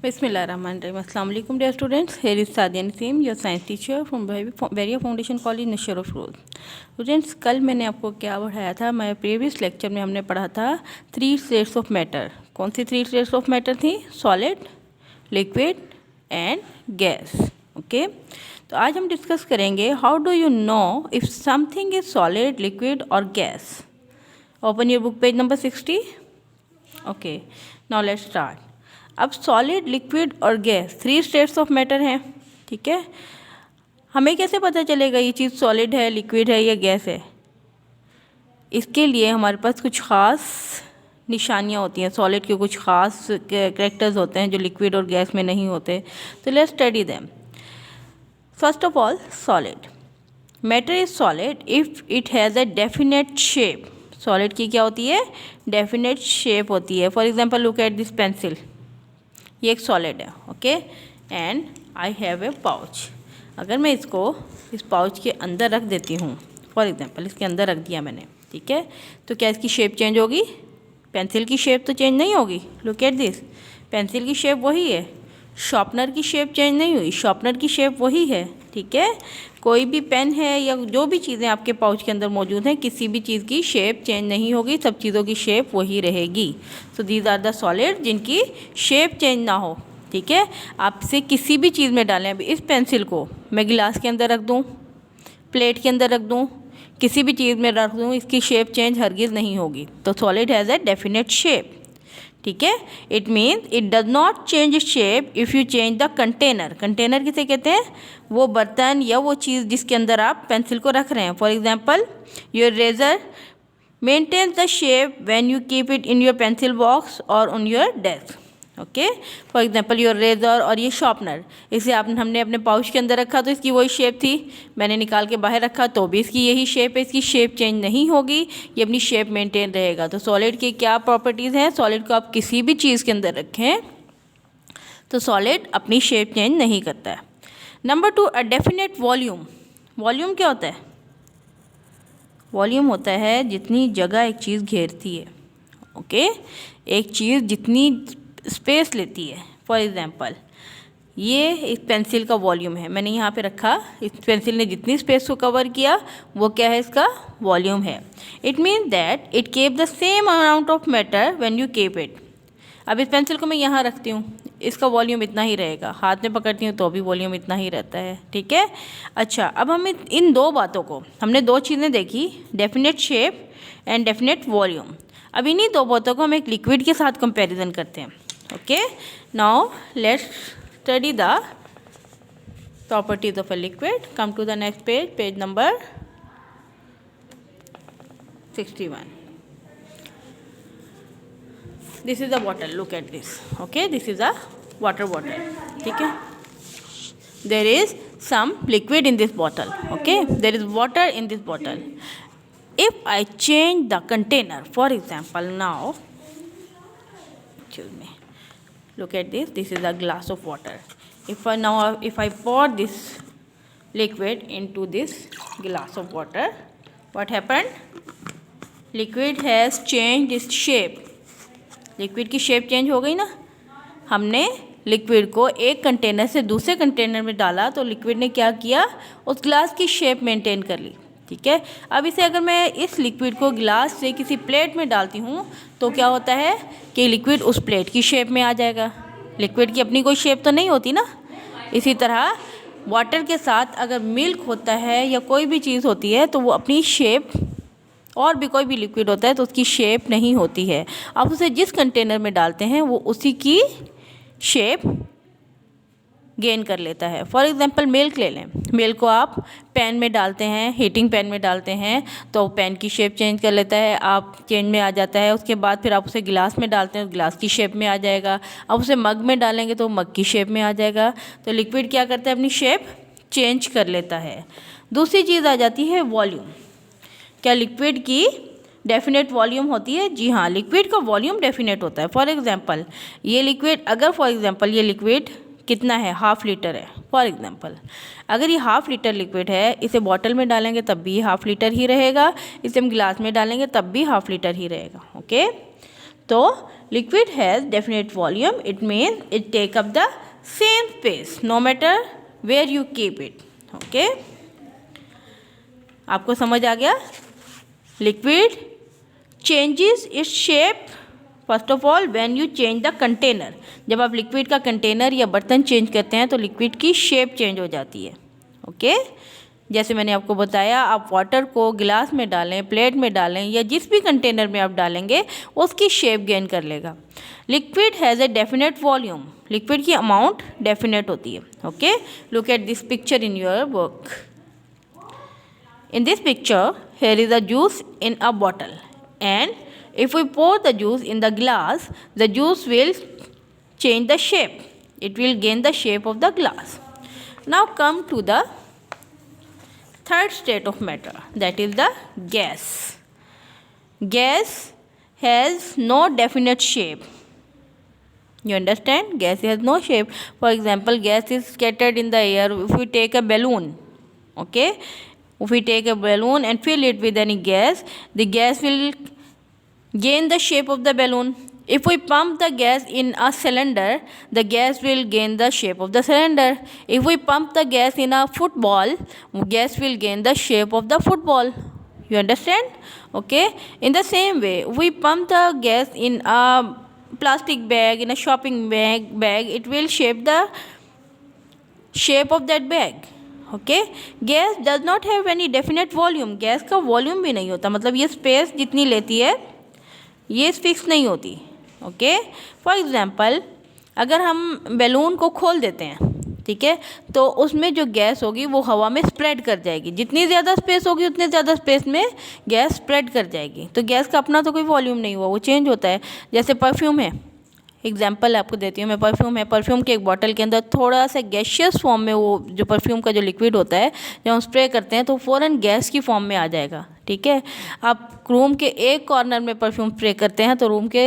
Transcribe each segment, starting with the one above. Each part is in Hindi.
Bismillahirrahmanirrahim. Assalamu alaikum dear students. Here is Sadia Naseem, your science teacher from Beria Foundation College, Nashirov Road. Students, कल मैंने आपको क्या पढ़ाया था? मैं प्रीवियस लेक्चर में हमने पढ़ा था 3 states of matter. कौन सी 3 states of matter थी? Solid, liquid and gas. Okay, तो आज हम डिस्कस करेंगे how do you know if something is solid, liquid और gas. Open your book page number 60. Okay, now let's start. अब सॉलिड, लिक्विड और गैस 3 स्टेट्स ऑफ मैटर हैं. ठीक है, हमें कैसे पता चलेगा ये चीज़ सॉलिड है, लिक्विड है या गैस है? इसके लिए हमारे पास कुछ ख़ास निशानियाँ होती हैं. सॉलिड के कुछ ख़ास कैरेक्टर्स होते हैं जो लिक्विड और गैस में नहीं होते. तो let's study them. First of all, solid matter is solid if it has a definite shape. Solid की क्या होती है? डेफिनेट शेप होती है. For example look at this pencil. ये एक सॉलिड है. Okay, and I have a pouch. अगर मैं इसको इस पाउच के अंदर रख देती हूँ, फॉर एग्जांपल इसके अंदर रख दिया मैंने, ठीक है, तो क्या इसकी शेप चेंज होगी? पेंसिल की शेप तो चेंज नहीं होगी. लुक एट दिस, पेंसिल की शेप वही है. शार्पनर की शेप चेंज नहीं हुई, शार्पनर की शेप वही है. ठीक है, कोई भी पेन है या जो भी चीज़ें आपके पाउच के अंदर मौजूद हैं, किसी भी चीज़ की शेप चेंज नहीं होगी, सब चीज़ों की शेप वही रहेगी. So these are the solid जिनकी शेप चेंज ना हो. ठीक है, आपसे किसी भी चीज़ में डालें. अभी इस पेंसिल को मैं गिलास के अंदर रख दूँ, प्लेट के अंदर रख दूँ, किसी भी चीज़ में रख दूँ, इसकी शेप चेंज हरगिज़ नहीं होगी. तो solid has a definite shape. ठीक है, it means it does not change shape if you change the container. Container किसे कहते हैं? वो बर्तन या वो चीज़ जिसके अंदर आप पेंसिल को रख रहे हैं. For example your razor maintains the shape when you keep it in your pencil box और on your desk. Okay, for example your razor और ये शार्पनर, इसे हमने अपने पाउच के अंदर रखा तो इसकी वही शेप थी. मैंने निकाल के बाहर रखा तो भी इसकी यही शेप है. इसकी शेप चेंज नहीं होगी, ये अपनी शेप मेंटेन रहेगा. तो सॉलिड की क्या प्रॉपर्टीज़ हैं? सॉलिड को आप किसी भी चीज़ के अंदर रखें तो सॉलिड अपनी शेप चेंज नहीं करता है. Number 2, a definite volume. Volume क्या होता है? वॉल्यूम होता है जितनी जगह एक चीज़ घेरती है. ओके, एक चीज़ जितनी स्पेस लेती है. फॉर एग्जाम्पल ये इस पेंसिल का वॉल्यूम है, मैंने यहाँ पे रखा. इस पेंसिल ने जितनी स्पेस को कवर किया वो क्या है? इसका वॉल्यूम है. It means that it keep the same amount of matter when you keep it. अब इस पेंसिल को मैं यहाँ रखती हूँ, इसका वॉल्यूम इतना ही रहेगा. हाथ में पकड़ती हूँ तो भी वॉल्यूम इतना ही रहता है. ठीक है, अच्छा, अब हम इन दो बातों को, हमने दो चीज़ें देखी, definite shape and definite volume. अब इन्हीं दो बातों को हम एक लिक्विड के साथ कंपेरिजन करते हैं. Okay, now let's study the properties of a liquid. Come to the next page, page number 61. This is a bottle. Look at this. Okay, this is a water bottle. ठीक है, there is some liquid in this bottle. Okay, there is water in this bottle. If I change the container, for example, now, excuse me, look at this. This is a glass of water. If I pour this liquid into this glass of water, what happened? Liquid has changed its shape. Liquid की शेप चेंज हो गई ना. हमने लिक्विड को एक कंटेनर से दूसरे कंटेनर में डाला तो लिक्विड ने क्या किया? उस ग्लास की शेप मेंटेन कर ली. ठीक है, अब इसे अगर मैं इस लिक्विड को ग्लास से किसी प्लेट में डालती हूँ तो क्या होता है कि लिक्विड उस प्लेट की शेप में आ जाएगा. लिक्विड की अपनी कोई शेप तो नहीं होती ना. इसी तरह वाटर के साथ अगर मिल्क होता है या कोई भी चीज़ होती है तो वो अपनी शेप, और भी कोई भी लिक्विड होता है तो उसकी शेप नहीं होती है. आप उसे जिस कंटेनर में डालते हैं वो उसी की शेप गेन कर लेता है. फॉर एग्जांपल मिल्क ले लें. मिल्क को आप पैन में डालते हैं, हीटिंग पैन में डालते हैं तो पैन की शेप चेंज कर लेता है, आप चेंज में आ जाता है. उसके बाद फिर आप उसे गिलास में डालते हैं तो गिलास की शेप में आ जाएगा. आप उसे मग में डालेंगे तो मग की शेप में आ जाएगा. तो लिक्विड क्या करता है? अपनी शेप चेंज कर लेता है. दूसरी चीज़ आ जाती है वॉल्यूम. क्या लिक्विड की डेफिनेट वॉल्यूम होती है? जी हाँ, लिक्विड का वॉल्यूम डेफिनेट होता है. फॉर एग्जांपल ये लिक्विड, अगर फॉर एग्जांपल ये लिक्विड कितना है? 1/2 लीटर है. फॉर एग्जांपल अगर ये 1/2 लीटर लिक्विड है, इसे बॉटल में डालेंगे तब भी 1/2 लीटर ही रहेगा, इसे हम गिलास में डालेंगे तब भी 1/2 लीटर ही रहेगा. ओके, तो liquid has definite volume, it means it take up the same space no matter where you keep it. Okay, आपको समझ आ गया? Liquid changes its shape first of all when you change the container. जब आप लिक्विड का कंटेनर या बर्तन चेंज करते हैं तो लिक्विड की शेप चेंज हो जाती है. ओके, जैसे मैंने आपको बताया, आप वाटर को गिलास में डालें, प्लेट में डालें या जिस भी कंटेनर में आप डालेंगे उसकी शेप गेन कर लेगा. Liquid has a definite volume. Liquid की अमाउंट डेफिनेट होती है. Okay, look at this picture in your book. In this picture, here is a juice in a bottle, and if we pour the juice in the glass, the juice will change the shape. It will gain the shape of the glass. Now come to the third state of matter, that is the gas. Gas has no definite shape. You understand? Gas has no shape. For example, gas is scattered in the air. If we take a balloon, okay, if we take a balloon and fill it with any gas, the gas will gain the shape of the balloon. If we pump the gas in a cylinder, the gas will gain the shape of the cylinder. If we pump the gas in a football, gas will gain the shape of the football. You understand? Okay. In the same way, we pump the gas in a plastic bag, in a shopping bag, it will shape the shape of that bag. Okay, gas does not have any definite volume. Gas का वॉल्यूम भी नहीं होता, मतलब ये स्पेस जितनी लेती है ये फिक्स नहीं होती. ओके, फॉर एग्जांपल अगर हम बैलून को खोल देते हैं, ठीक है, तो उसमें जो गैस होगी वो हवा में स्प्रेड कर जाएगी. जितनी ज़्यादा स्पेस होगी उतने ज़्यादा स्पेस में गैस स्प्रेड कर जाएगी. तो गैस का अपना तो कोई वॉल्यूम नहीं हुआ, वो चेंज होता है. जैसे परफ्यूम है, एग्जाम्पल आपको देती हूँ मैं. परफ्यूम है, परफ्यूम के एक बॉटल के अंदर थोड़ा सा गैशियस फॉर्म में वो जो परफ्यूम का जो लिक्विड होता है, जब हम स्प्रे करते हैं तो फ़ौरन गैस की फॉर्म में आ जाएगा. ठीक है, आप रूम के एक कॉर्नर में परफ्यूम स्प्रे करते हैं तो रूम के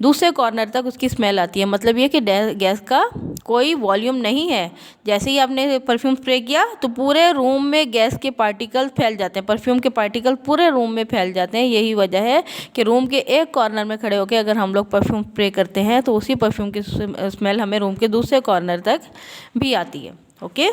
दूसरे कॉर्नर तक उसकी स्मेल आती है. मतलब ये कि गैस का कोई वॉल्यूम नहीं है. जैसे ही आपने परफ्यूम स्प्रे किया तो पूरे रूम में गैस के पार्टिकल फैल जाते हैं, परफ्यूम के पार्टिकल पूरे रूम में फैल जाते हैं. यही वजह है कि रूम के एक कॉर्नर में खड़े होकर अगर हम लोग परफ्यूम स्प्रे करते हैं तो उसी परफ्यूम की स्मेल हमें रूम के दूसरे कॉर्नर तक भी आती है. Okay,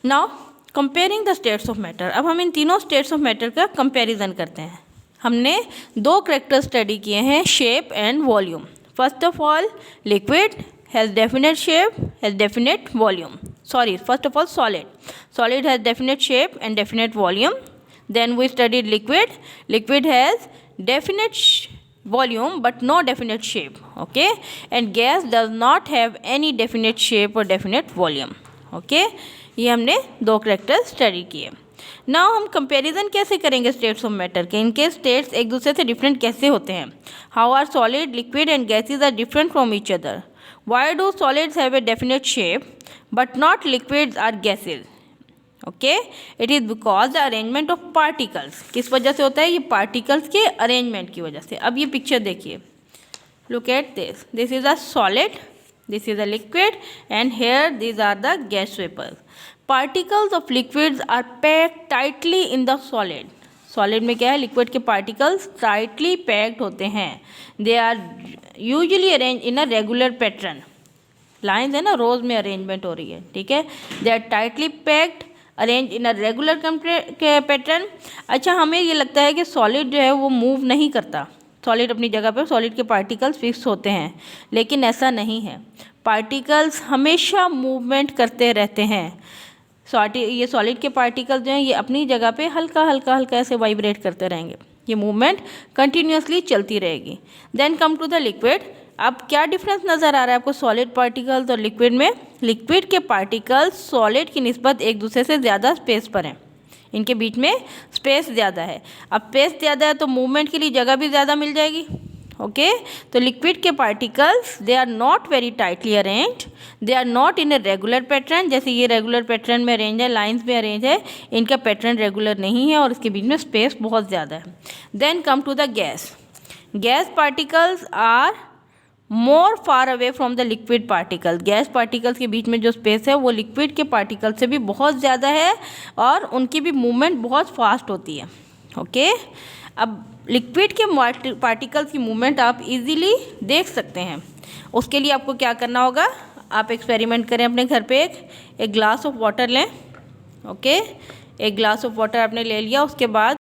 now comparing the states of matter. अब हम इन तीनों स्टेट्स ऑफ मैटर का कंपैरिजन करते हैं. हमने दो कैरेक्टर स्टडी किए हैं, shape and volume. First of all, liquid has definite shape, has definite volume. First of all, solid has definite shape and definite volume. Then we studied liquid has definite volume but no definite shape. Okay, and gas does not have any definite shape or definite volume. Okay, ये हमने दो कैरेक्टर स्टडी किए. नाउ हम कंपैरिजन कैसे करेंगे स्टेट्स ऑफ मैटर के. इनके स्टेट्स एक दूसरे से डिफरेंट कैसे होते हैं. How are solid, liquid and gases are different from each other. Why do solids have a definite shape but not liquids or gases. Okay, it is because the arrangement of particles. किस वजह से होता है? ये पार्टिकल्स के अरेंजमेंट की वजह से. अब ये पिक्चर देखिए, look at this is a solid, this is a liquid and here these are the gas vapours. Particles of liquids are packed tightly in the solid. Solid में क्या है? लिक्विड के पार्टिकल्स टाइटली पैक्ड होते हैं. They are usually arrange in a regular pattern. Lines है ना, रोज में अरेंजमेंट हो रही है. ठीक है, they are tightly packed arrange in a regular pattern. अच्छा, हमें ये लगता है कि सॉलिड जो है वो मूव नहीं करता. सॉलिड अपनी जगह पर, सॉलिड के पार्टिकल्स फिक्स होते हैं, लेकिन ऐसा नहीं है. पार्टिकल्स हमेशा मूवमेंट करते रहते हैं. ये सॉलिड के पार्टिकल्स जो हैं ये अपनी जगह पे हल्का हल्का ऐसे वाइब्रेट करते रहेंगे. ये मूवमेंट कंटिन्यूसली चलती रहेगी. Then come to the liquid. अब क्या डिफरेंस नज़र आ रहा है आपको सॉलिड पार्टिकल्स और लिक्विड में? लिक्विड के पार्टिकल्स सॉलिड की निस्बत एक दूसरे से ज़्यादा स्पेस पर हैं. इनके बीच में स्पेस ज़्यादा है. अब स्पेस ज़्यादा है तो मूवमेंट के लिए जगह भी ज़्यादा मिल जाएगी. ओके, तो लिक्विड के particles they are not very tightly arrange, they are not in a regular pattern. जैसे ये रेगुलर पैटर्न में अरेंज है, लाइंस में अरेंज है, इनका पैटर्न रेगुलर नहीं है और इसके बीच में स्पेस बहुत ज़्यादा है. Then come to the gas. Gas particles are more far away from the liquid particle. Gas particles के बीच में जो स्पेस है वो लिक्विड के पार्टिकल से भी बहुत ज़्यादा है और उनकी भी मूवमेंट बहुत फास्ट होती है. ओके, अब लिक्विड के पार्टिकल्स की मूवमेंट आप इजीली देख सकते हैं। उसके लिए आपको क्या करना होगा, आप एक्सपेरिमेंट करें अपने घर पे। एक ग्लास ऑफ वाटर लें। ओके, एक ग्लास ऑफ वाटर आपने ले लिया। उसके बाद